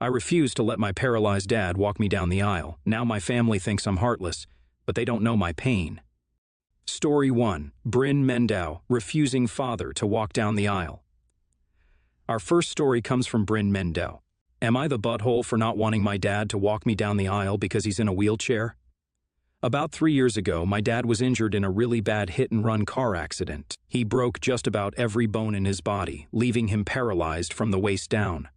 I refused to let my paralyzed dad walk me down the aisle. Now my family thinks I'm heartless, but they don't know my pain. Story 1. Bryn Mendau, refusing father to walk down the aisle. Our first story comes from Bryn Mendau. Am I the butthole for not wanting my dad to walk me down the aisle because he's in a wheelchair? About 3 years ago, my dad was injured in a really bad hit-and-run car accident. He broke just about every bone in his body, leaving him paralyzed from the waist down.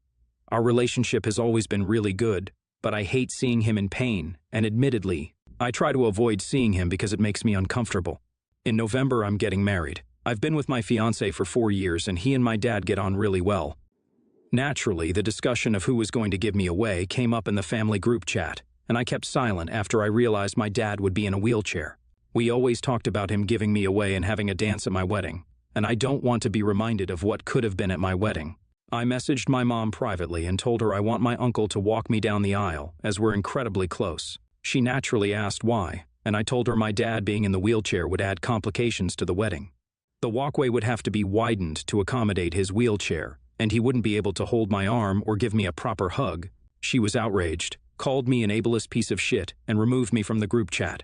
Our relationship has always been really good, but I hate seeing him in pain, and admittedly, I try to avoid seeing him because it makes me uncomfortable. In November, I'm getting married. I've been with my fiancé for 4 years, and he and my dad get on really well. Naturally, the discussion of who was going to give me away came up in the family group chat, and I kept silent after I realized my dad would be in a wheelchair. We always talked about him giving me away and having a dance at my wedding, and I don't want to be reminded of what could have been at my wedding. I messaged my mom privately and told her I want my uncle to walk me down the aisle, as we're incredibly close. She naturally asked why, and I told her my dad being in the wheelchair would add complications to the wedding. The walkway would have to be widened to accommodate his wheelchair, and he wouldn't be able to hold my arm or give me a proper hug. She was outraged, called me an ableist piece of shit, and removed me from the group chat.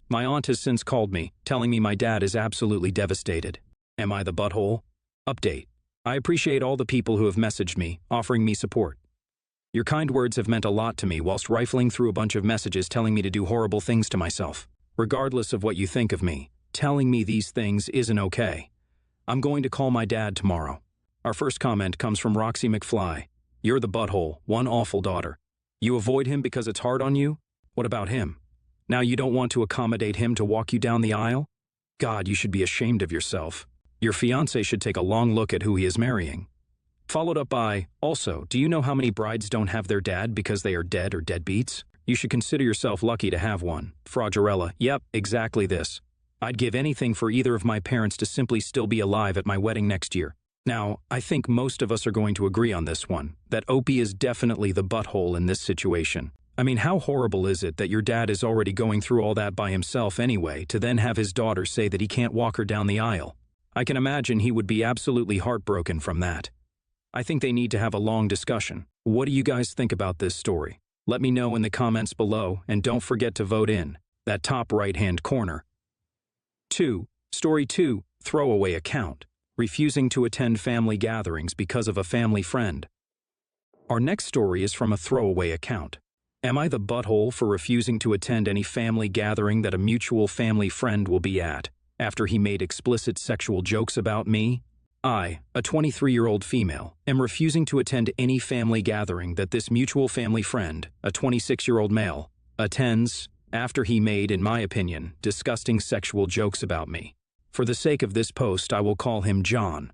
My aunt has since called me, telling me my dad is absolutely devastated. Am I the butthole? Update. I appreciate all the people who have messaged me, offering me support. Your kind words have meant a lot to me whilst rifling through a bunch of messages telling me to do horrible things to myself. Regardless of what you think of me, telling me these things isn't okay. I'm going to call my dad tomorrow. Our first comment comes from Roxy McFly. You're the butthole, one awful daughter. You avoid him because it's hard on you? What about him? Now you don't want to accommodate him to walk you down the aisle? God, you should be ashamed of yourself. Your fiancé should take a long look at who he is marrying. Followed up by, also, do you know how many brides don't have their dad because they are dead or deadbeats? You should consider yourself lucky to have one. Froggerella, yep, exactly this. I'd give anything for either of my parents to simply still be alive at my wedding next year. Now, I think most of us are going to agree on this one, that Opie is definitely the butthole in this situation. I mean, how horrible is it that your dad is already going through all that by himself anyway, to then have his daughter say that he can't walk her down the aisle? I can imagine he would be absolutely heartbroken from that. I think they need to have a long discussion. What do you guys think about this story? Let me know in the comments below, and don't forget to vote in that top right-hand corner. 2. Story 2, Throwaway Account. Refusing to attend family gatherings because of a family friend. Our next story is from a throwaway account. Am I the butthole for refusing to attend any family gathering that a mutual family friend will be at, after he made explicit sexual jokes about me? I, a 23-year-old female, am refusing to attend any family gathering that this mutual family friend, a 26-year-old male, attends, after he made, in my opinion, disgusting sexual jokes about me. For the sake of this post, I will call him John.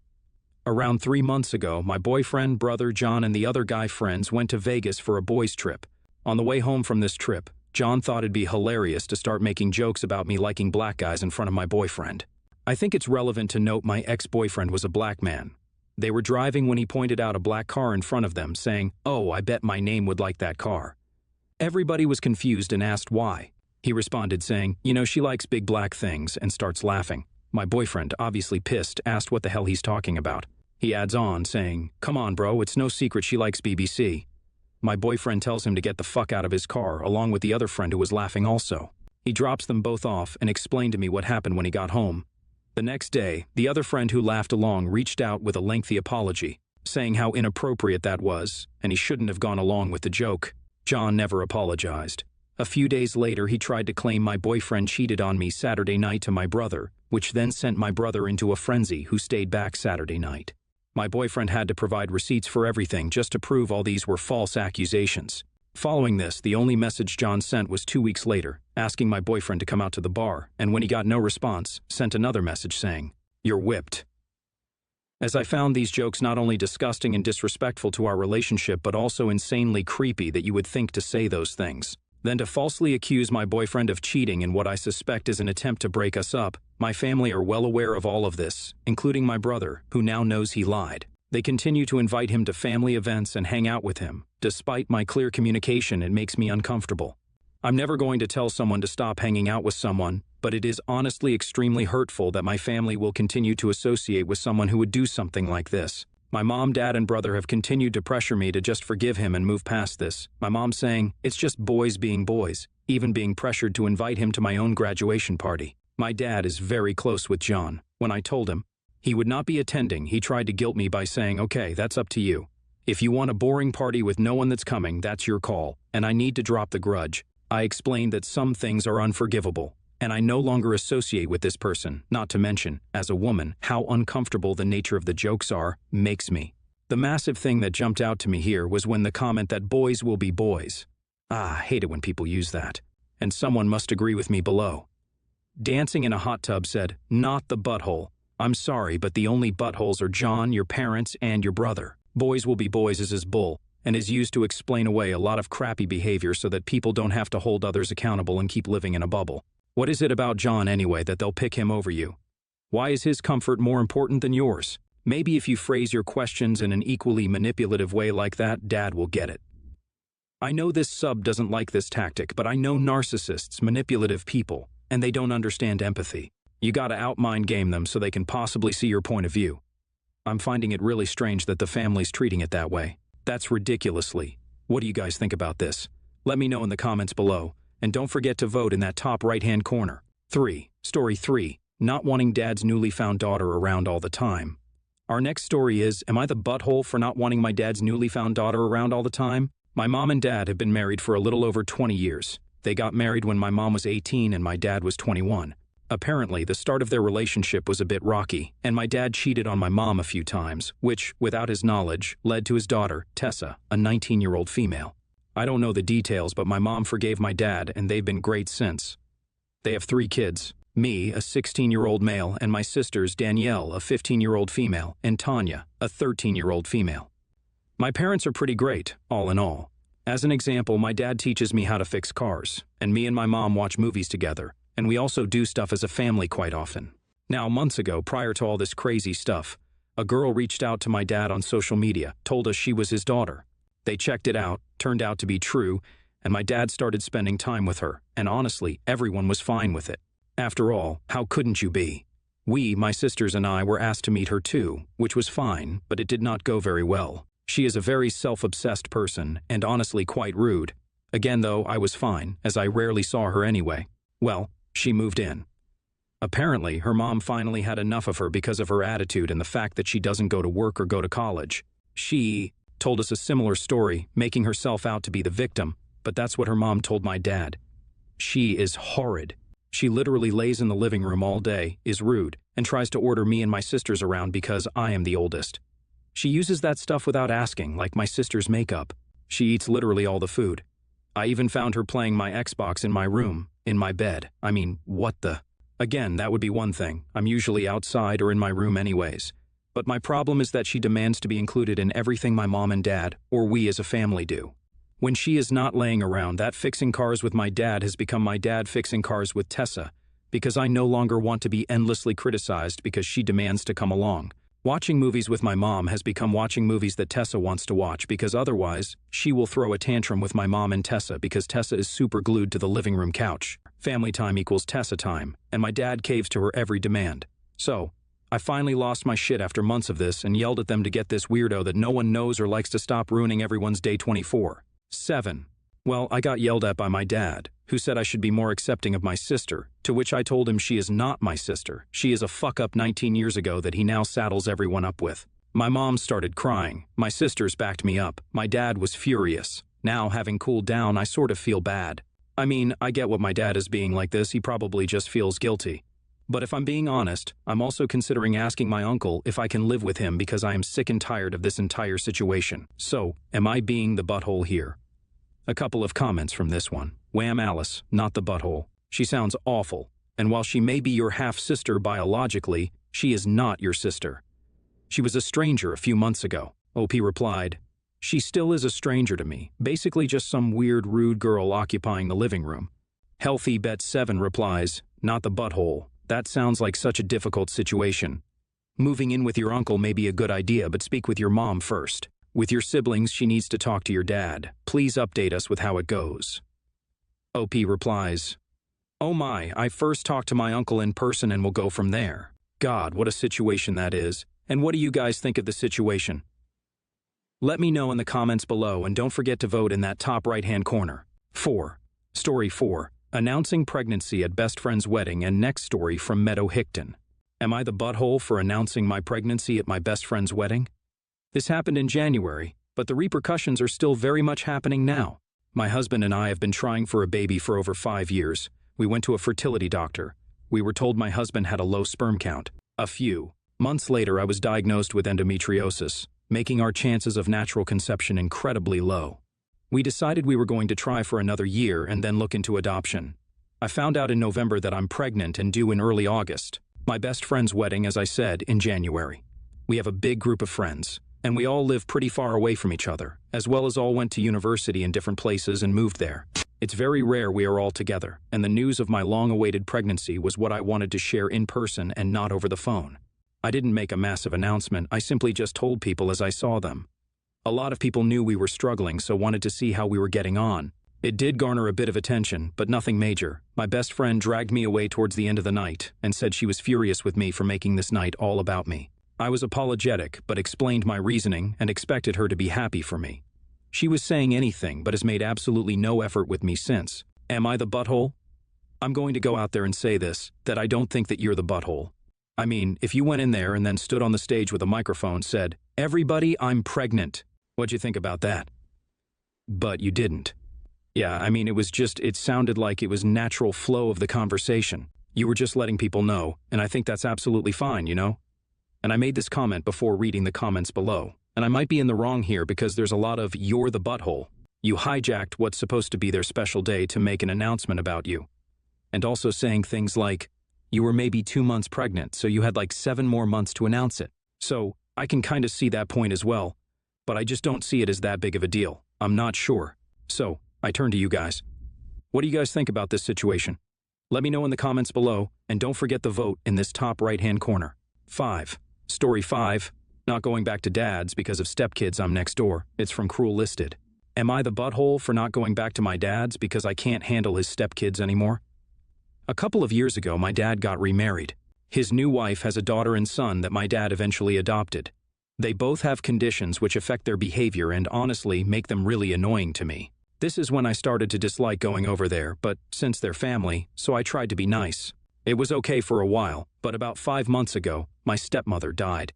Around 3 months ago, my boyfriend, brother, John, and the other guy friends went to Vegas for a boys' trip. On the way home from this trip, John thought it'd be hilarious to start making jokes about me liking black guys in front of my boyfriend. I think it's relevant to note my ex-boyfriend was a black man. They were driving when he pointed out a black car in front of them, saying, "Oh, I bet my name would like that car." Everybody was confused and asked why. He responded saying, "You know, she likes big black things," and starts laughing. My boyfriend, obviously pissed, asked what the hell he's talking about. He adds on, saying, "Come on, bro, it's no secret she likes BBC." My boyfriend tells him to get the fuck out of his car, along with the other friend who was laughing also. He drops them both off and explained to me what happened when he got home. The next day, the other friend who laughed along reached out with a lengthy apology, saying how inappropriate that was, and he shouldn't have gone along with the joke. John never apologized. A few days later, he tried to claim my boyfriend cheated on me Saturday night to my brother, which then sent my brother into a frenzy, who stayed back Saturday night. My boyfriend had to provide receipts for everything just to prove all these were false accusations. Following this, the only message John sent was 2 weeks later, asking my boyfriend to come out to the bar, and when he got no response, sent another message saying, "You're whipped." As I found these jokes not only disgusting and disrespectful to our relationship, but also insanely creepy that you would think to say those things. Then to falsely accuse my boyfriend of cheating in what I suspect is an attempt to break us up. My family are well aware of all of this, including my brother, who now knows he lied. They continue to invite him to family events and hang out with him. Despite my clear communication, it makes me uncomfortable. I'm never going to tell someone to stop hanging out with someone, but it is honestly extremely hurtful that my family will continue to associate with someone who would do something like this. My mom, dad, and brother have continued to pressure me to just forgive him and move past this. My mom saying, it's just boys being boys, even being pressured to invite him to my own graduation party. My dad is very close with John. When I told him he would not be attending, he tried to guilt me by saying, okay, that's up to you. If you want a boring party with no one that's coming, that's your call, and I need to drop the grudge. I explained that some things are unforgivable, and I no longer associate with this person, not to mention, as a woman, how uncomfortable the nature of the jokes are, makes me. The massive thing that jumped out to me here was when the comment that boys will be boys. I hate it when people use that. And someone must agree with me below. Dancing in a hot tub said, not the butthole. I'm sorry, but the only buttholes are John, your parents, and your brother. Boys will be boys is his bull, and is used to explain away a lot of crappy behavior so that people don't have to hold others accountable and keep living in a bubble. What is it about John anyway that they'll pick him over you? Why is his comfort more important than yours? Maybe if you phrase your questions in an equally manipulative way like that, Dad will get it. I know this sub doesn't like this tactic, but I know narcissists, manipulative people, and they don't understand empathy. You gotta outmind game them so they can possibly see your point of view. I'm finding it really strange that the family's treating it that way. That's ridiculously. What do you guys think about this? Let me know in the comments below, and don't forget to vote in that top right-hand corner. Story 3, not wanting dad's newly found daughter around all the time. Our next story is, am I the butthole for not wanting my dad's newly found daughter around all the time? My mom and dad have been married for a little over 20 years. They got married when my mom was 18 and my dad was 21. Apparently, the start of their relationship was a bit rocky, and my dad cheated on my mom a few times, which, without his knowledge, led to his daughter, Tessa, a 19-year-old female. I don't know the details, but my mom forgave my dad, and they've been great since. They have 3 kids, me, a 16-year-old male, and my sisters, Danielle, a 15-year-old female, and Tanya, a 13-year-old female. My parents are pretty great, all in all. As an example, my dad teaches me how to fix cars, and me and my mom watch movies together, and we also do stuff as a family quite often. Now, months ago, prior to all this crazy stuff, a girl reached out to my dad on social media, told us she was his daughter. They checked it out, turned out to be true, and my dad started spending time with her, and honestly, everyone was fine with it. After all, how couldn't you be? We, my sisters and I, were asked to meet her too, which was fine, but it did not go very well. She is a very self-obsessed person, and honestly quite rude. Again though, I was fine, as I rarely saw her anyway. Well, she moved in. Apparently, her mom finally had enough of her because of her attitude and the fact that she doesn't go to work or go to college. She told us a similar story, making herself out to be the victim, but that's what her mom told my dad. She is horrid. She literally lays in the living room all day, is rude, and tries to order me and my sisters around because I am the oldest. She uses that stuff without asking, like my sister's makeup. She eats literally all the food. I even found her playing my Xbox in my room, in my bed. I mean, what the? Again, that would be one thing. I'm usually outside or in my room anyways. But my problem is that she demands to be included in everything my mom and dad, or we as a family, do. When she is not laying around, that fixing cars with my dad has become my dad fixing cars with Tessa, because I no longer want to be endlessly criticized because she demands to come along. Watching movies with my mom has become watching movies that Tessa wants to watch because otherwise, she will throw a tantrum with my mom and Tessa because Tessa is super glued to the living room couch. Family time equals Tessa time, and my dad caves to her every demand. So, I finally lost my shit after months of this and yelled at them to get this weirdo that no one knows or likes to stop ruining everyone's day 24. 7. Well, I got yelled at by my dad, who said I should be more accepting of my sister, to which I told him she is not my sister. She is a fuck-up 19 years ago that he now saddles everyone up with. My mom started crying. My sisters backed me up. My dad was furious. Now, having cooled down, I sort of feel bad. I mean, I get what my dad is being like this. He probably just feels guilty. But if I'm being honest, I'm also considering asking my uncle if I can live with him because I am sick and tired of this entire situation. So, am I being the butthole here? A couple of comments from this one. Wham Alice, not the butthole. She sounds awful, and while she may be your half-sister biologically, she is not your sister. She was a stranger a few months ago. OP replied, she still is a stranger to me, basically just some weird rude girl occupying the living room. Healthy Bet 7 replies, not the butthole. That sounds like such a difficult situation. Moving in with your uncle may be a good idea, but speak with your mom first. With your siblings, she needs to talk to your dad. Please update us with how it goes. OP replies, oh my, I first talked to my uncle in person and we'll go from there. God, what a situation that is. And what do you guys think of the situation? Let me know in the comments below, and don't forget to vote in that top right-hand corner. 4. Story 4. Announcing pregnancy at best friend's wedding, and next story from Meadow Hickton. Am I the butthole for announcing my pregnancy at my best friend's wedding? This happened in January, but the repercussions are still very much happening now. My husband and I have been trying for a baby for over 5 years. We went to a fertility doctor. We were told my husband had a low sperm count. A few months later, I was diagnosed with endometriosis, making our chances of natural conception incredibly low. We decided we were going to try for another year and then look into adoption. I found out in November that I'm pregnant and due in early August. My best friend's wedding, as I said, in January. We have a big group of friends, and we all live pretty far away from each other, as well as all went to university in different places and moved there. It's very rare we are all together, and the news of my long-awaited pregnancy was what I wanted to share in person and not over the phone. I didn't make a massive announcement, I simply just told people as I saw them. A lot of people knew we were struggling, so wanted to see how we were getting on. It did garner a bit of attention, but nothing major. My best friend dragged me away towards the end of the night and said she was furious with me for making this night all about me. I was apologetic, but explained my reasoning and expected her to be happy for me. She was saying anything, but has made absolutely no effort with me since. Am I the butthole? I'm going to go out there and say this, that I don't think that you're the butthole. I mean, if you went in there and then stood on the stage with a microphone, said, "Everybody, I'm pregnant." What'd you think about that? But you didn't. Yeah, I mean, it sounded like it was natural flow of the conversation. You were just letting people know, and I think that's absolutely fine, you know? And I made this comment before reading the comments below. And I might be in the wrong here because there's a lot of "you're the butthole." You hijacked what's supposed to be their special day to make an announcement about you. And also saying things like, you were maybe 2 months pregnant, so you had like 7 more months to announce it. So, I can kind of see that point as well, but I just don't see it as that big of a deal. I'm not sure. So, I turn to you guys. What do you guys think about this situation? Let me know in the comments below, and don't forget the vote in this top right-hand corner. 5. Story 5. Not going back to dad's because of stepkids I'm next door. It's from Cruel Listed. Am I the butthole for not going back to my dad's because I can't handle his stepkids anymore? A couple of years ago, my dad got remarried. His new wife has a daughter and son that my dad eventually adopted. They both have conditions which affect their behavior and honestly make them really annoying to me. This is when I started to dislike going over there, but since they're family, so I tried to be nice. It was okay for a while, but about 5 months ago, my stepmother died.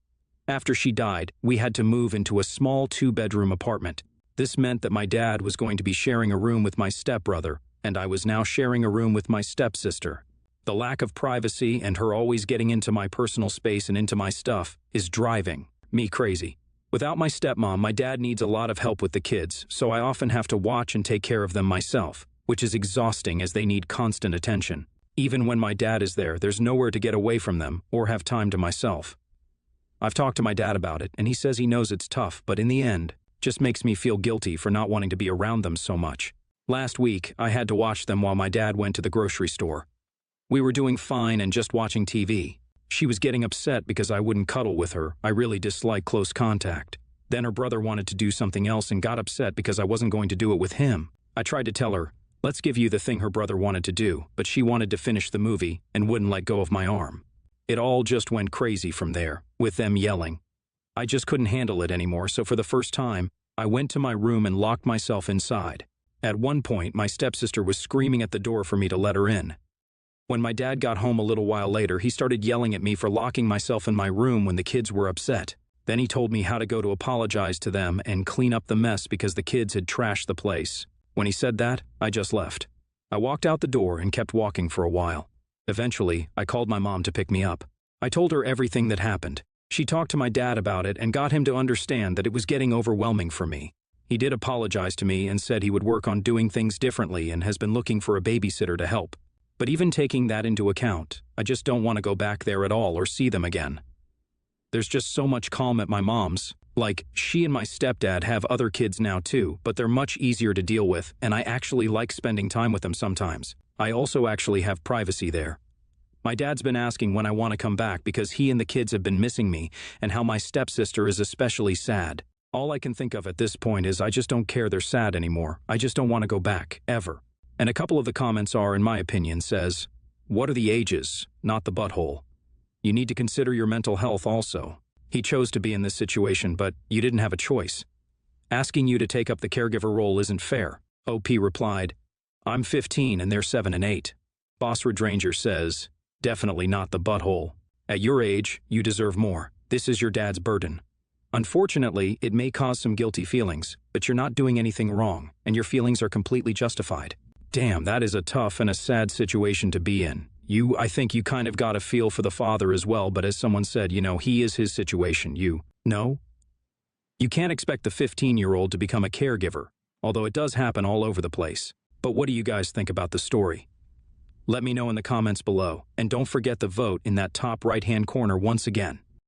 After she died, we had to move into a small 2-bedroom apartment. This meant that my dad was going to be sharing a room with my stepbrother, and I was now sharing a room with my stepsister. The lack of privacy and her always getting into my personal space and into my stuff is driving me crazy. Without my stepmom, my dad needs a lot of help with the kids, so I often have to watch and take care of them myself, which is exhausting as they need constant attention. Even when my dad is there, there's nowhere to get away from them or have time to myself. I've talked to my dad about it, and he says he knows it's tough, but in the end, just makes me feel guilty for not wanting to be around them so much. Last week, I had to watch them while my dad went to the grocery store. We were doing fine and just watching TV. She was getting upset because I wouldn't cuddle with her. I really dislike close contact. Then her brother wanted to do something else and got upset because I wasn't going to do it with him. I tried to tell her, let's give you the thing her brother wanted to do, but she wanted to finish the movie and wouldn't let go of my arm. It all just went crazy from there, with them yelling. I just couldn't handle it anymore, so for the first time, I went to my room and locked myself inside. At one point, my stepsister was screaming at the door for me to let her in. When my dad got home a little while later, he started yelling at me for locking myself in my room when the kids were upset. Then he told me how to go to apologize to them and clean up the mess because the kids had trashed the place. When he said that, I just left. I walked out the door and kept walking for a while. Eventually, I called my mom to pick me up. I told her everything that happened. She talked to my dad about it and got him to understand that it was getting overwhelming for me. He did apologize to me and said he would work on doing things differently and has been looking for a babysitter to help. But even taking that into account, I just don't want to go back there at all or see them again. There's just so much calm at my mom's. Like, she and my stepdad have other kids now too, but they're much easier to deal with, and I actually like spending time with them sometimes. I also actually have privacy there. My dad's been asking when I want to come back because he and the kids have been missing me, and how my stepsister is especially sad. All I can think of at this point is I just don't care they're sad anymore. I just don't want to go back, ever. And a couple of the comments are, in my opinion, says, what are the ages, not the butthole? You need to consider your mental health also. He chose to be in this situation, but you didn't have a choice. Asking you to take up the caregiver role isn't fair. OP replied, I'm 15 and they're 7 and 8. Boss Redranger says, definitely not the butthole. At your age, you deserve more. This is your dad's burden. Unfortunately, it may cause some guilty feelings, but you're not doing anything wrong, and your feelings are completely justified. Damn, that is a tough and a sad situation to be in. I think you kind of got a feel for the father as well, but as someone said, he is his situation. No? You can't expect the 15-year-old to become a caregiver, although it does happen all over the place. But what do you guys think about the story? Let me know in the comments below, and don't forget to vote in that top right-hand corner once again.